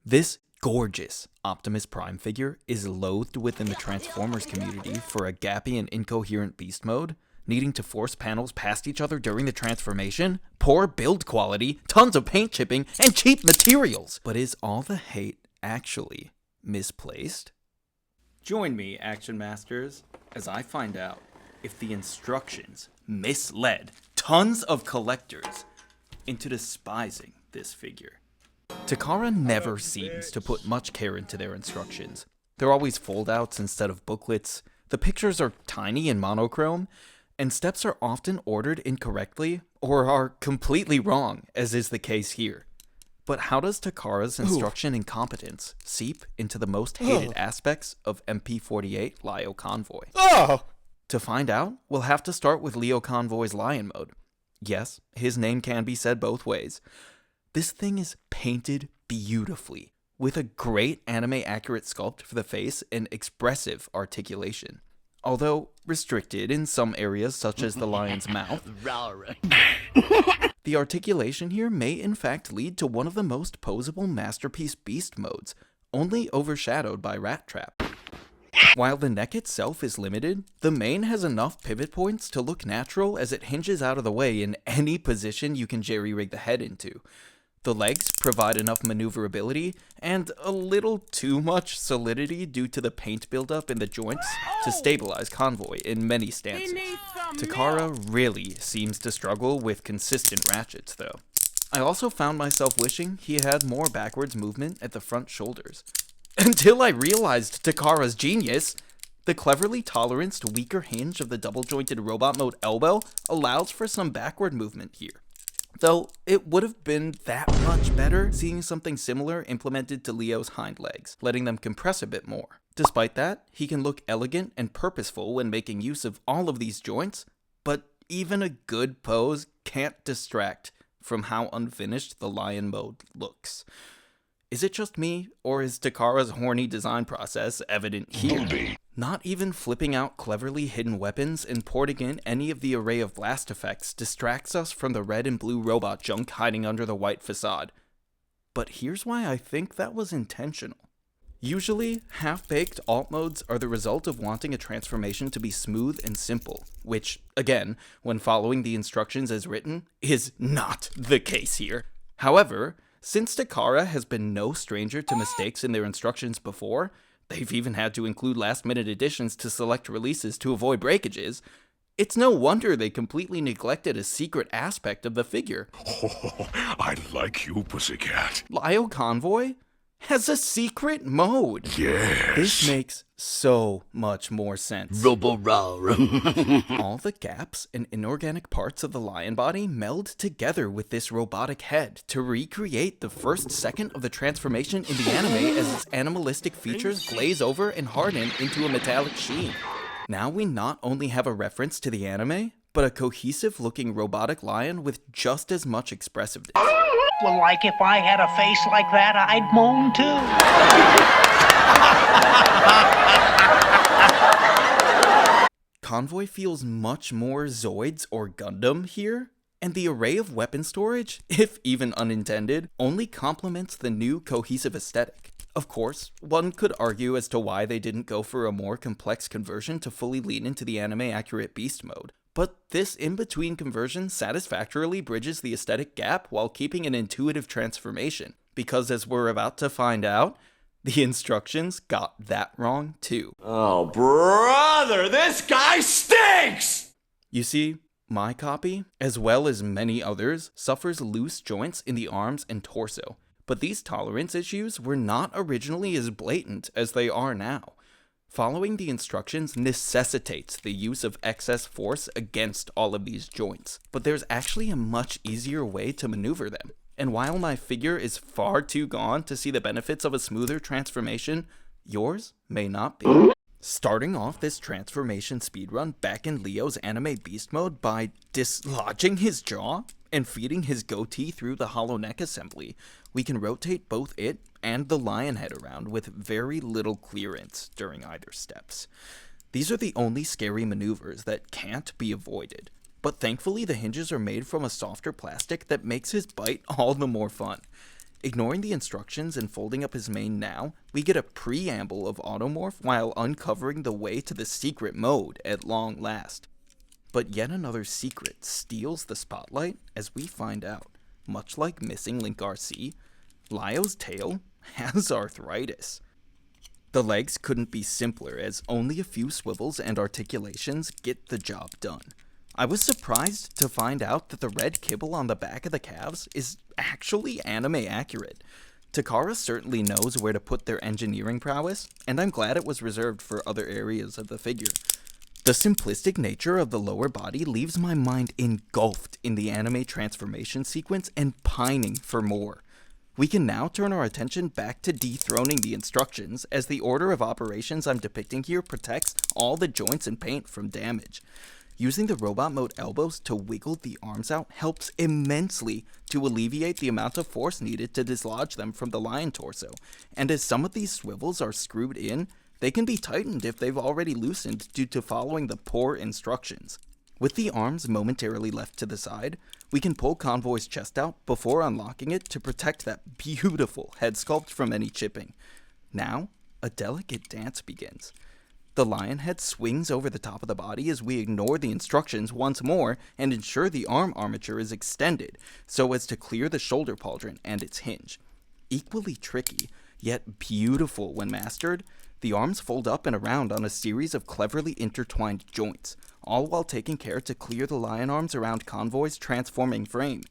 This gorgeous Optimus Prime figure is loathed within the Transformers community for a gappy and incoherent beast mode, needing to force panels past each other during the transformation, poor build quality, tons of paint chipping, and cheap materials. But is all the hate actually misplaced? Join me, Action Masters, as I find out if the instructions misled tons of collectors into despising this figure. Takara never seems to put much care into their instructions. They're always foldouts instead of booklets, the pictures are tiny and monochrome, and steps are often ordered incorrectly or are completely wrong, as is the case here. But how does Takara's instruction incompetence seep into the most hated aspects of MP48 LYIN Convoy? To find out, we'll have to start with Leo Convoy's LYIN mode. Yes, his name can be said both ways. This thing is painted beautifully, with a great anime-accurate sculpt for the face and expressive articulation. Although restricted in some areas such as the lion's mouth, the articulation here may in fact lead to one of the most posable masterpiece beast modes, only overshadowed by Rat Trap. While the neck itself is limited, the mane has enough pivot points to look natural as it hinges out of the way in any position you can jerry-rig the head into. The legs provide enough maneuverability and a little too much solidity due to the paint buildup in the joints to stabilize Convoy in many stances. Takara really seems to struggle with consistent ratchets though. I also found myself wishing he had more backwards movement at the front shoulders. Until I realized Takara's genius! The cleverly toleranced weaker hinge of the double-jointed robot mode elbow allows for some backward movement here. Though it would have been that much better seeing something similar implemented to Leo's hind legs, letting them compress a bit more. Despite that, he can look elegant and purposeful when making use of all of these joints, but even a good pose can't distract from how unfinished the LYIN mode looks. Is it just me, or is Takara's horny design process evident here? Not even flipping out cleverly hidden weapons and porting in any of the array of blast effects distracts us from the red and blue robot junk hiding under the white facade. But here's why I think that was intentional. Usually, half-baked alt modes are the result of wanting a transformation to be smooth and simple, which, again, when following the instructions as written, is not the case here. However, since Takara has been no stranger to mistakes in their instructions before, they've even had to include last-minute additions to select releases to avoid breakages, it's no wonder they completely neglected a secret aspect of the figure. Oh, I like you, pussycat. LYIN Convoy has a secret mode. Yes. This makes so much more sense. All the gaps and inorganic parts of the lion body meld together with this robotic head to recreate the first second of the transformation in the anime as its animalistic features glaze over and harden into a metallic sheen. Now we not only have a reference to the anime, but a cohesive-looking robotic lion with just as much expressiveness. Well, like if I had a face like that, I'd moan too. Convoy feels much more Zoids or Gundam here, and the array of weapon storage, if even unintended, only complements the new cohesive aesthetic. Of course, one could argue as to why they didn't go for a more complex conversion to fully lean into the anime-accurate beast mode. But this in-between conversion satisfactorily bridges the aesthetic gap while keeping an intuitive transformation, because as we're about to find out, the instructions got that wrong too. Oh, brother, this guy stinks! You see, my copy, as well as many others, suffers loose joints in the arms and torso, but these tolerance issues were not originally as blatant as they are now. Following the instructions necessitates the use of excess force against all of these joints, but there's actually a much easier way to maneuver them. And while my figure is far too gone to see the benefits of a smoother transformation, yours may not be. Starting off this transformation speedrun back in Leo's anime beast mode by dislodging his jaw and feeding his goatee through the hollow neck assembly, we can rotate both it and the lion head around with very little clearance during either steps. These are the only scary maneuvers that can't be avoided, but thankfully the hinges are made from a softer plastic that makes his bite all the more fun. Ignoring the instructions and folding up his mane now, we get a preamble of Automorph while uncovering the way to the secret mode at long last. But yet another secret steals the spotlight as we find out, much like missing Link RC, Lyo's tail has arthritis. The legs couldn't be simpler as only a few swivels and articulations get the job done. I was surprised to find out that the red kibble on the back of the calves is actually anime accurate. Takara certainly knows where to put their engineering prowess, and I'm glad it was reserved for other areas of the figure. The simplistic nature of the lower body leaves my mind engulfed in the anime transformation sequence and pining for more. We can now turn our attention back to dethroning the instructions, as the order of operations I'm depicting here protects all the joints and paint from damage. Using the robot mode elbows to wiggle the arms out helps immensely to alleviate the amount of force needed to dislodge them from the LYIN torso, and as some of these swivels are screwed in, they can be tightened if they've already loosened due to following the poor instructions. With the arms momentarily left to the side, we can pull Convoy's chest out before unlocking it to protect that beautiful head sculpt from any chipping. Now, a delicate dance begins. The lion head swings over the top of the body as we ignore the instructions once more and ensure the arm armature is extended so as to clear the shoulder pauldron and its hinge. Equally tricky, yet beautiful when mastered, the arms fold up and around on a series of cleverly intertwined joints, all while taking care to clear the lion arms around Convoy's transforming frame.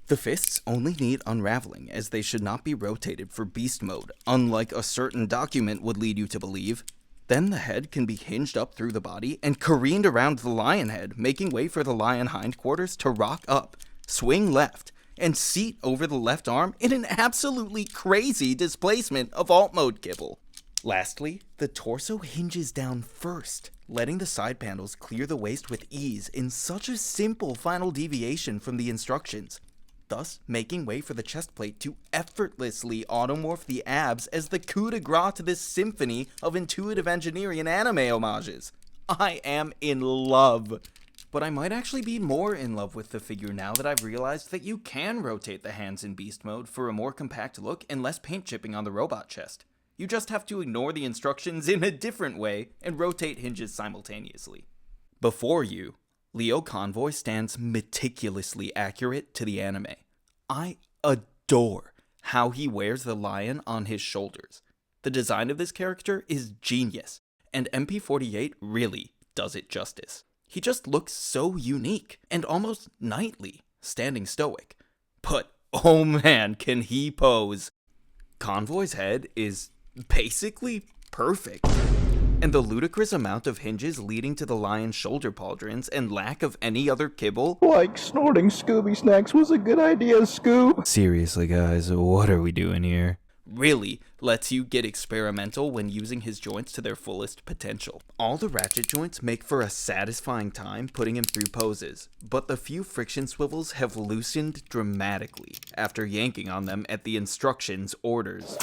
The fists only need unraveling, as they should not be rotated for beast mode, unlike a certain document would lead you to believe. Then the head can be hinged up through the body and careened around the lion head, making way for the lion hindquarters to rock up, swing left, and seat over the left arm in an absolutely crazy displacement of alt mode kibble. Lastly, the torso hinges down first, letting the side panels clear the waist with ease in such a simple final deviation from the instructions, thus making way for the chest plate to effortlessly automorph the abs as the coup de grace to this symphony of intuitive engineering and anime homages. I am in love. But I might actually be more in love with the figure now that I've realized that you can rotate the hands in beast mode for a more compact look and less paint chipping on the robot chest. You just have to ignore the instructions in a different way and rotate hinges simultaneously. Before you, Leo Convoy stands meticulously accurate to the anime. I adore how he wears the lion on his shoulders. The design of this character is genius, and MP48 really does it justice. He just looks so unique and almost knightly, standing stoic. But oh man, can he pose! Convoy's head is basically perfect, and the ludicrous amount of hinges leading to the lion's shoulder pauldrons and lack of any other kibble. Like snorting Scooby Snacks was a good idea, Scoob. Seriously guys, what are we doing here? Really lets you get experimental when using his joints to their fullest potential. All the ratchet joints make for a satisfying time putting him through poses, but the few friction swivels have loosened dramatically after yanking on them at the instructions orders.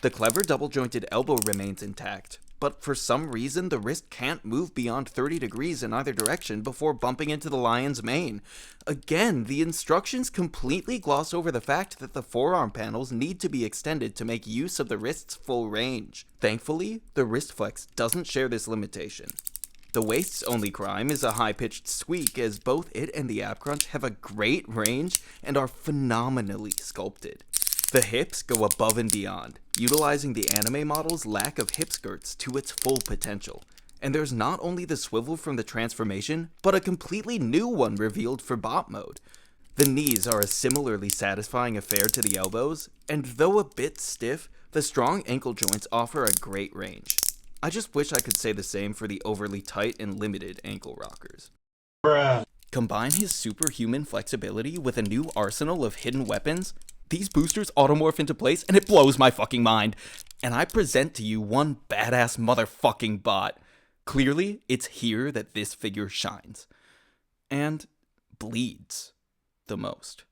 The clever double-jointed elbow remains intact, but for some reason the wrist can't move beyond 30 degrees in either direction before bumping into the lion's mane. Again, the instructions completely gloss over the fact that the forearm panels need to be extended to make use of the wrist's full range. Thankfully, the wrist flex doesn't share this limitation. The waist's only crime is a high-pitched squeak, as both it and the ab crunch have a great range and are phenomenally sculpted. The hips go above and beyond, utilizing the anime model's lack of hip skirts to its full potential. And there's not only the swivel from the transformation, but a completely new one revealed for bot mode. The knees are a similarly satisfying affair to the elbows, and though a bit stiff, the strong ankle joints offer a great range. I just wish I could say the same for the overly tight and limited ankle rockers. Bruh. Combine his superhuman flexibility with a new arsenal of hidden weapons, these boosters automorph into place and it blows my fucking mind. And I present to you one badass motherfucking bot. Clearly, it's here that this figure shines. And bleeds the most.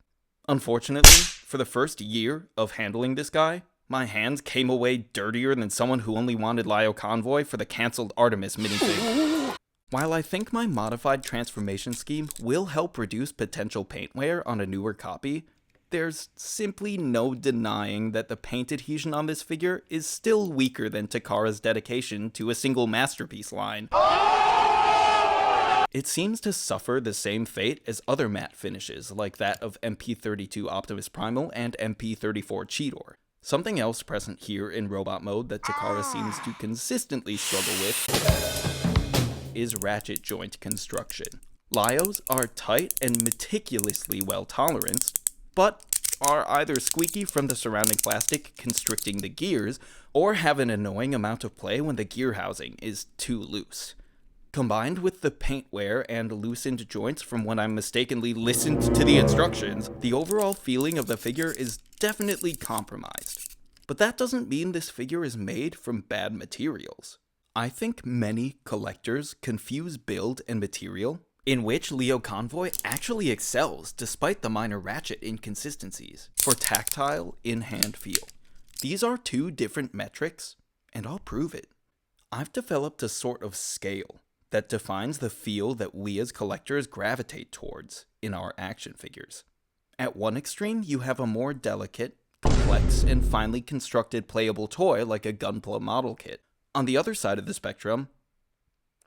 Unfortunately, for the first year of handling this guy, my hands came away dirtier than someone who only wanted Lyo Convoy for the cancelled Artemis minifig. While I think my modified transformation scheme will help reduce potential paint wear on a newer copy, there's simply no denying that the paint adhesion on this figure is still weaker than Takara's dedication to a single masterpiece line. It seems to suffer the same fate as other matte finishes, like that of MP32 Optimus Primal and MP34 Cheetor. Something else present here in robot mode that Takara seems to consistently struggle with is ratchet joint construction. Lyos are tight and meticulously well toleranced, but are either squeaky from the surrounding plastic constricting the gears, or have an annoying amount of play when the gear housing is too loose. Combined with the paint wear and loosened joints from when I mistakenly listened to the instructions, the overall feeling of the figure is definitely compromised. But that doesn't mean this figure is made from bad materials. I think many collectors confuse build and material, in which Leo Convoy actually excels despite the minor ratchet inconsistencies, for tactile, in-hand feel. These are two different metrics, and I'll prove it. I've developed a sort of scale that defines the feel that we as collectors gravitate towards in our action figures. At one extreme, you have a more delicate, complex, and finely constructed playable toy like a Gunpla model kit. On the other side of the spectrum,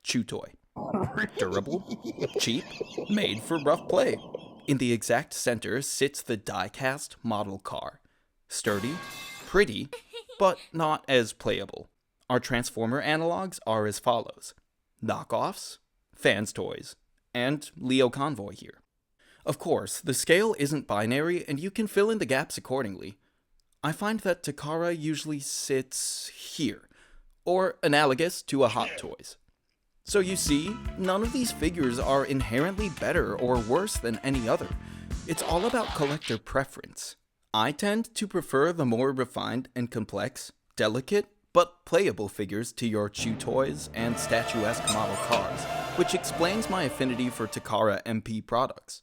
chew toy. Durable, cheap, made for rough play. In the exact center sits the die-cast model car. Sturdy, pretty, but not as playable. Our Transformer analogs are as follows: knockoffs, fans toys, and Leo Convoy here. Of course, the scale isn't binary and you can fill in the gaps accordingly. I find that Takara usually sits here, or analogous to a Hot Toys. So you see, none of these figures are inherently better or worse than any other. It's all about collector preference. I tend to prefer the more refined and complex, delicate, but playable figures to your chew toys and statuesque model cars, which explains my affinity for Takara MP products.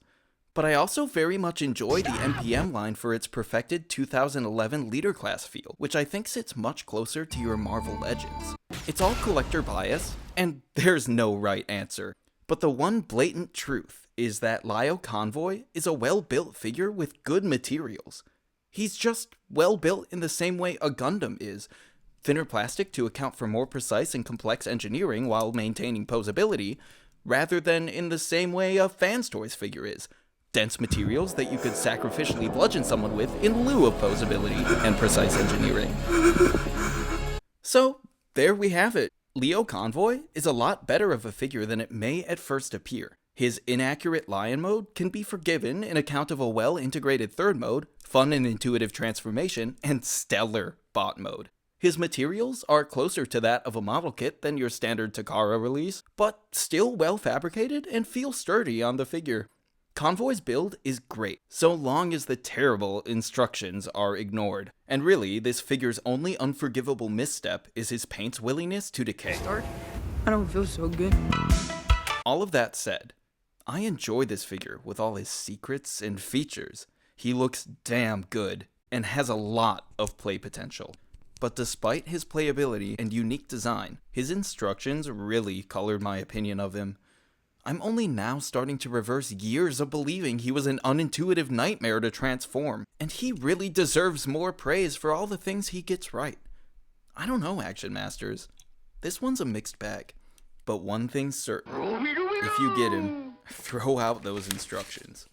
But I also very much enjoy the MPM line for its perfected 2011 leader class feel, which I think sits much closer to your Marvel Legends. It's all collector bias, and there's no right answer. But the one blatant truth is that Leo Convoy is a well-built figure with good materials. He's just well-built in the same way a Gundam is. Thinner plastic to account for more precise and complex engineering while maintaining posability, rather than in the same way a Fans Toys figure is. Dense materials that you could sacrificially bludgeon someone with in lieu of posability and precise engineering. So, there we have it. Leo Convoy is a lot better of a figure than it may at first appear. His inaccurate LYIN mode can be forgiven in account of a well-integrated third mode, fun and intuitive transformation, and stellar bot mode. His materials are closer to that of a model kit than your standard Takara release, but still well fabricated and feel sturdy on the figure. Convoy's build is great, so long as the terrible instructions are ignored. And really, this figure's only unforgivable misstep is his paint's willingness to decay. I don't feel so good. All of that said, I enjoy this figure with all his secrets and features. He looks damn good, and has a lot of play potential. But despite his playability and unique design, his instructions really colored my opinion of him. I'm only now starting to reverse years of believing he was an unintuitive nightmare to transform, and he really deserves more praise for all the things he gets right. I don't know, Action Masters. This one's a mixed bag. But one thing's certain. If you get him, throw out those instructions.